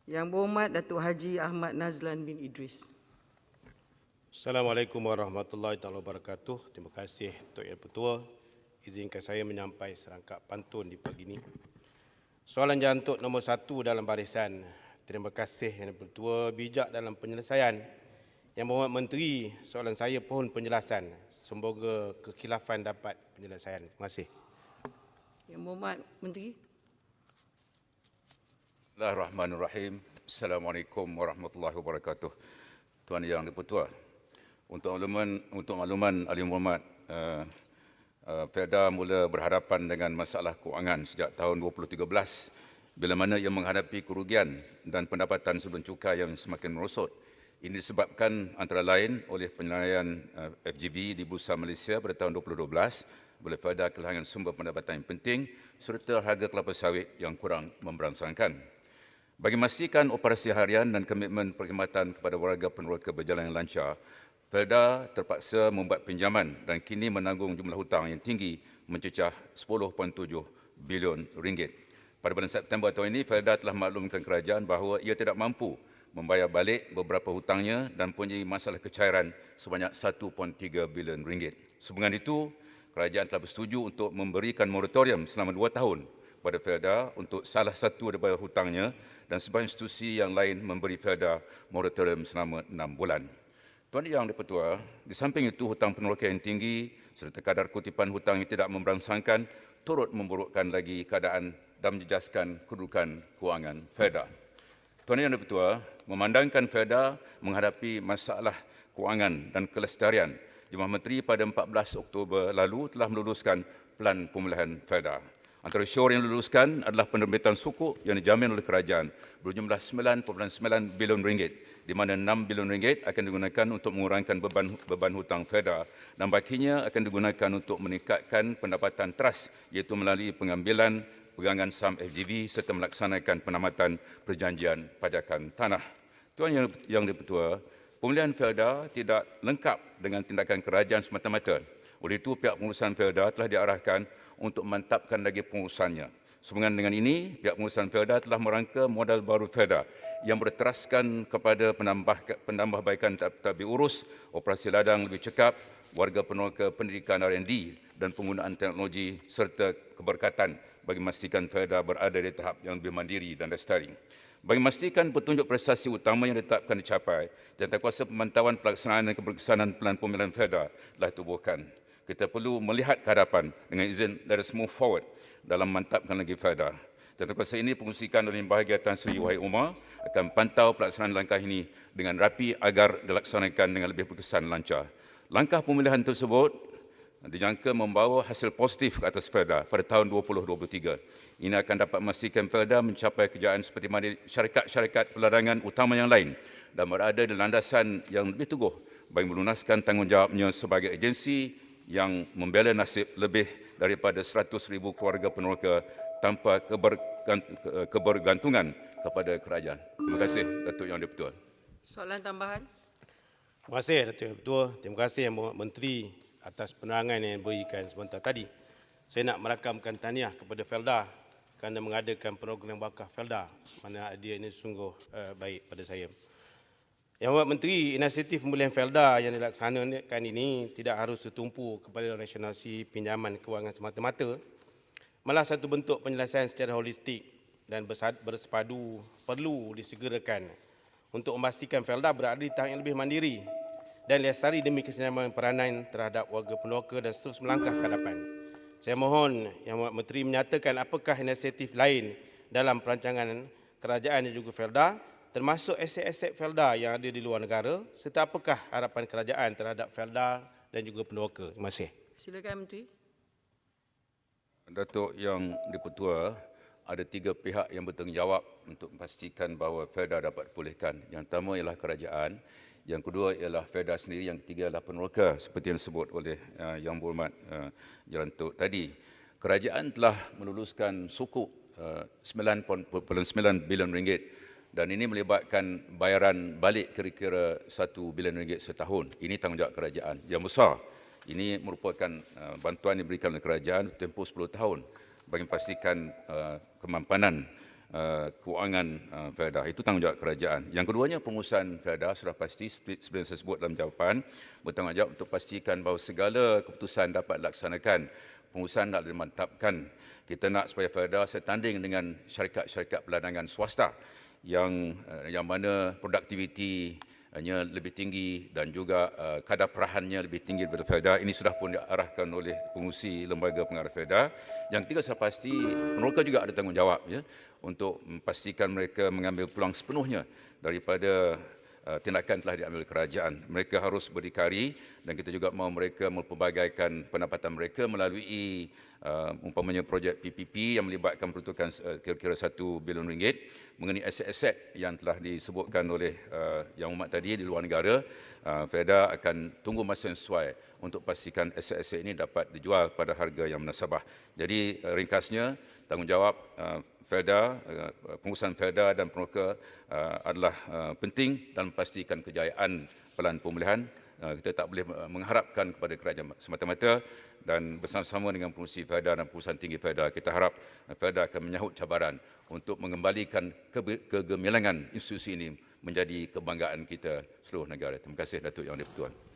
Yang Berhormat Datuk Haji Ahmad Nazlan bin Idris. Assalamualaikum warahmatullahi wabarakatuh. Terima kasih Datuk Yang Pertua. Izinkan saya menyampaikan serangkap pantun di pagi ini. Soalan jantuk nombor 1 dalam barisan. Terima kasih Yang Pertua, bijak dalam penyelesaian. Yang Berhormat Menteri, soalan saya pohon penjelasan. Semoga kekhilafan dapat penyelesaian. Terima kasih. Yang Berhormat Menteri. Bismillahirrahmanirrahim. Assalamualaikum warahmatullahi wabarakatuh. Tuan Yang di-Pertua, untuk makluman Ahli Muhammad, Felda mula berhadapan dengan masalah kewangan sejak tahun 2013 bila mana ia menghadapi kerugian dan pendapatan sebelum cukai yang semakin merosot. Ini disebabkan antara lain oleh penyelesaian FGV di Bursa Malaysia pada tahun 2012 bila Felda kehilangan sumber pendapatan yang penting serta harga kelapa sawit yang kurang memberangsangkan. Bagi memastikan operasi harian dan komitmen perkhidmatan kepada warga peneroka berjalan yang lancar, Felda terpaksa membuat pinjaman dan kini menanggung jumlah hutang yang tinggi mencecah 10.7 bilion ringgit. Pada bulan September tahun ini, Felda telah maklumkan kerajaan bahawa ia tidak mampu membayar balik beberapa hutangnya dan mempunyai masalah kecairan sebanyak 1.3 bilion ringgit. Sehubungan itu, kerajaan telah bersetuju untuk memberikan moratorium selama 2 tahun kepada Felda untuk salah satu daripada hutangnya dan sebahagian institusi yang lain memberi Felda moratorium selama 6 bulan. Tuan Yang di-Pertua, di samping itu hutang peneroka yang tinggi serta kadar kutipan hutang yang tidak memberangsangkan turut memburukkan lagi keadaan dan menjejaskan kedudukan kewangan Felda. Tuan Yang di-Pertua, memandangkan Felda menghadapi masalah kewangan dan kelestarian, Jemaah Menteri pada 14 Oktober lalu telah meluluskan Pelan Pemulihan Felda. Antara syaur yang diluluskan adalah penerbitan sukuk yang dijamin oleh kerajaan berjumlah 9.9 bilion ringgit, di mana 6 bilion ringgit akan digunakan untuk mengurangkan beban hutang Felda dan bakinya akan digunakan untuk meningkatkan pendapatan trust iaitu melalui pengambilan pegangan saham FGV serta melaksanakan penamatan perjanjian pajakan tanah. Tuan Yang di-Pertua, pemulihan Felda tidak lengkap dengan tindakan kerajaan semata-mata. Oleh itu, pihak pengurusan Felda telah diarahkan untuk memantapkan lagi pengurusannya. Sehubungan dengan ini, pihak pengurusan Felda telah merangka modal baru Felda yang berteraskan kepada penambahbaikan tadbir urus, operasi ladang lebih cekap, warga peneroka pendidikan R&D dan penggunaan teknologi serta keberkatan bagi memastikan Felda berada di tahap yang lebih mandiri dan lestari. Bagi memastikan petunjuk prestasi utama yang ditetapkan dicapai, Jawatankuasa Pemantauan Pelaksanaan dan Keberkesanan Pelan Pemulihan Felda telah ditubuhkan. Kita perlu melihat ke hadapan dengan izin let us move forward dalam mantapkan lagi Felda. Jawatankuasa ini pengusikan oleh Bahagia Tan Sri Wahid Umar akan pantau pelaksanaan langkah ini dengan rapi agar dilaksanakan dengan lebih berkesan lancar. Langkah pemulihan tersebut dijangka membawa hasil positif ke atas Felda pada tahun 2023. Ini akan dapat memastikan Felda mencapai kejayaan seperti mana syarikat-syarikat peladangan utama yang lain dan berada di landasan yang lebih teguh bagi melunaskan tanggungjawabnya sebagai agensi yang membela nasib lebih daripada 100,000 keluarga peneroka tanpa kebergantungan kepada kerajaan. Terima kasih, Datuk Yang di-Pertua. Soalan tambahan. Terima kasih Datuk Yang Pertua. Terima kasih Yang Berhormat Menteri atas penerangan yang diberikan sebentar tadi. Saya nak merakamkan tahniah kepada Felda kerana mengadakan program wakaf Felda. Mana dia ini sungguh baik pada saya. Yang Berhormat Menteri, inisiatif pemulihan Felda yang dilaksanakan ini tidak harus tertumpu kepada rasionalisasi pinjaman kewangan semata-mata, malah satu bentuk penyelesaian secara holistik dan bersepadu perlu disegerakan untuk memastikan Felda berada di tahap yang lebih mandiri dan lestari demi keseimbangan peranan terhadap warga peneroka dan terus melangkah ke hadapan. Saya mohon Yang Berhormat Menteri menyatakan apakah inisiatif lain dalam perancangan kerajaan dan juga Felda, termasuk aset-aset Felda yang ada di luar negara, serta apakah harapan kerajaan terhadap Felda dan juga peneroka. Terima kasih. Silakan Menteri. Datuk Yang di-Pertua, ada 3 pihak yang bertanggungjawab untuk memastikan bahawa Felda dapat dipulihkan. Yang pertama ialah kerajaan, yang kedua ialah Felda sendiri, yang ketiga adalah peneroka seperti yang disebut oleh Yang Berhormat Jelantuk tadi. Kerajaan telah meluluskan sukuk 9.9 bilion ringgit dan ini melibatkan bayaran balik kira-kira 1 bilion ringgit setahun. Ini tanggungjawab kerajaan yang besar. Ini merupakan bantuan yang diberikan oleh kerajaan tempoh 10 tahun bagi memastikan kemampanan kewangan Felda. Itu tanggungjawab kerajaan. Yang keduanya, pengurusan Felda sudah pasti seperti yang saya sebut dalam jawapan, bertanggungjawab untuk pastikan bahawa segala keputusan dapat dilaksanakan. Pengurusan nak dimantapkan. Kita nak supaya Felda setanding dengan syarikat-syarikat peladangan swasta yang mana produktivitinya lebih tinggi dan juga kadar perahannya lebih tinggi daripada Felda. Ini sudah pun diarahkan oleh pengurusi lembaga pengarah Felda. Yang ketiga, saya pasti peneroka juga ada tanggungjawab ya, untuk memastikan mereka mengambil peluang sepenuhnya daripada tindakan telah diambil oleh kerajaan. Mereka harus berdikari dan kita juga mahu mereka mempelbagaikan pendapatan mereka melalui umpamanya projek PPP yang melibatkan peruntukan kira-kira RM1 bilion mengenai aset-aset yang telah disebutkan oleh Yang Hormat tadi di luar negara. Felda akan tunggu masa yang sesuai untuk pastikan aset-aset ini dapat dijual pada harga yang munasabah. Jadi ringkasnya, tanggungjawab Felda, pengurusan Felda dan peneroka adalah penting dalam memastikan kejayaan pelan pemulihan. Kita tak boleh mengharapkan kepada kerajaan semata-mata, dan bersama-sama dengan pengurusi Felda dan pengurusan tinggi Felda, kita harap Felda akan menyahut cabaran untuk mengembalikan kegemilangan institusi ini menjadi kebanggaan kita seluruh negara. Terima kasih Datuk Yang di-Pertuan.